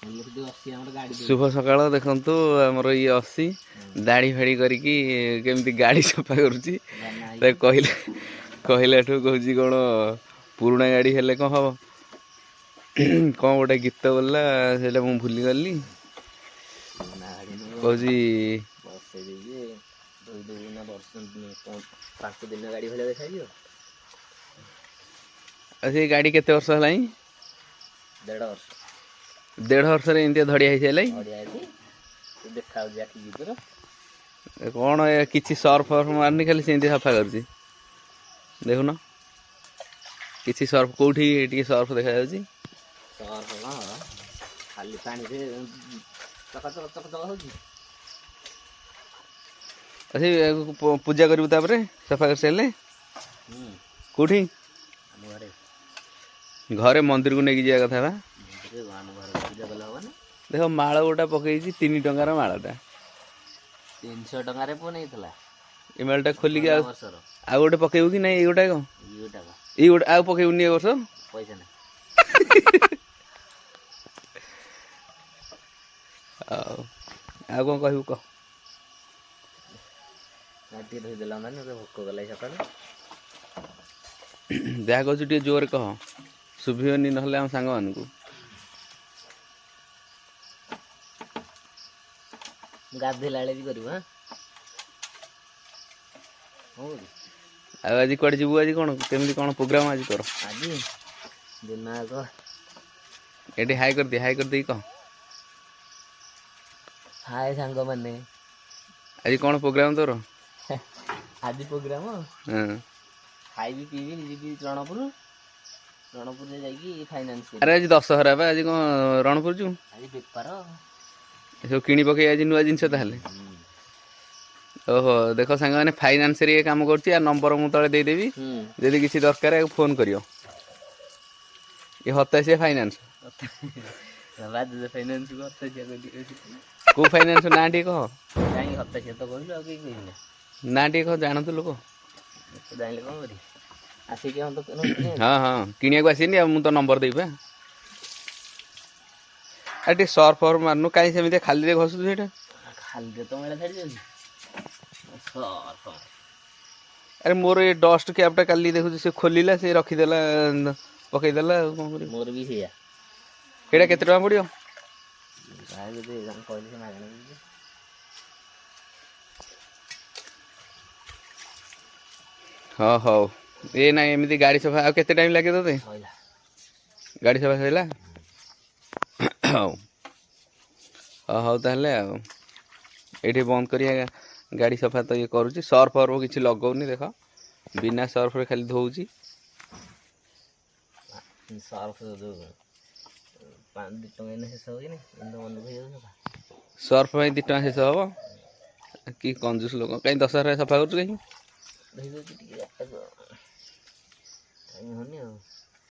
शुभ सकाळ देखंतु हमर ये 80 दाढ़ी फाड़ी करके केमती गाड़ी सफा करुची कहले कहले ठू कहूची कौन पुराना गाड़ी हेले कौन हम कौन गोटे गीत बोलला से मु भूली गली कहूची गाड़ी केते वर्ष है 1.5 वर्ष 1.5 वर्ष एमती धड़िया है कौन किसी सर्फ फर्फ मारनी खाली सेमती सफा कर देखुन किसी सर्फ कौटी सर्फ देखा खाली पानी से पूजा करू सफा कर सारे कौटी घरे मंदिर को लेकिन जावा कथा देख माल गोटा पकई 3 टंकार मालटा 300 टंकार ये मालटा खोलिक आ गोटे पकेबू कि नहीं गोटा ये गोटे आ पकेबूनी ए वर्ष पैसा ना आ कौन कहू कह भोक गला सका जहाँ कहूँ जोर कह शुभनी ना आम सांग मान को गाधेला भी कर आज कड़े जीवु आज कौन केमी कौन प्रोग्राम आज कर आज दिन ये हाई कर दे कह हाय सांग मैंने आज कौन प्रोग्राम तोर आज प्रोग्राम खाइबी पीबी जी रणपुर रणपुर जाइए फाइनान्स अरे आज दशहरा आज कौन रणपुर जु आज बेपार सब किणी पकई आज नुआ जिनस ओहो देख सांग मैंने फाइनान्स रे काम कर नंबर मु तले देदेवी जदि किसी दरकार फोन करियो ये हताशिया फाइनान्स फाइनान्स को फाइनान्स ना टी कह कहीं हताशिया तो कहलु आ कहीं कहले ना टी कह जानतु लोक जानिले कौन करी आसिक हम तो हाँ हाँ किनिया को आसीनी मु तो नंबर देबे अरे सर्फ फर्फ मारनु कहीं सेमती खाली रे घसु सेटा खाली तो मेला छाड़ी जाउछी सर्फ अरे मोर ये डस्ट कैपटा काली देखु से खोलिला से रखीदेला पकईदेला कौन कर मोर भी सेया एटा केते टका पड़ियो भाई जदि हम कहले से मागणे हाँ हाँ ये ना एमती गाड़ी सफा आ केते टाइम लागे तोते गाड़ी सफा सैला हाँ हाँ ताहले ये बंद करिया गाड़ी सफा तो ये करुच्ची सर्फ फर्फ किसी लगौनी देख बिना सर्फ रे खाली धोउची सर्फ जो 5 टंका शेष हो सर्फ में 2 टंका शेष हम कि कंजूस लोक कहीं दशहरा सफा कर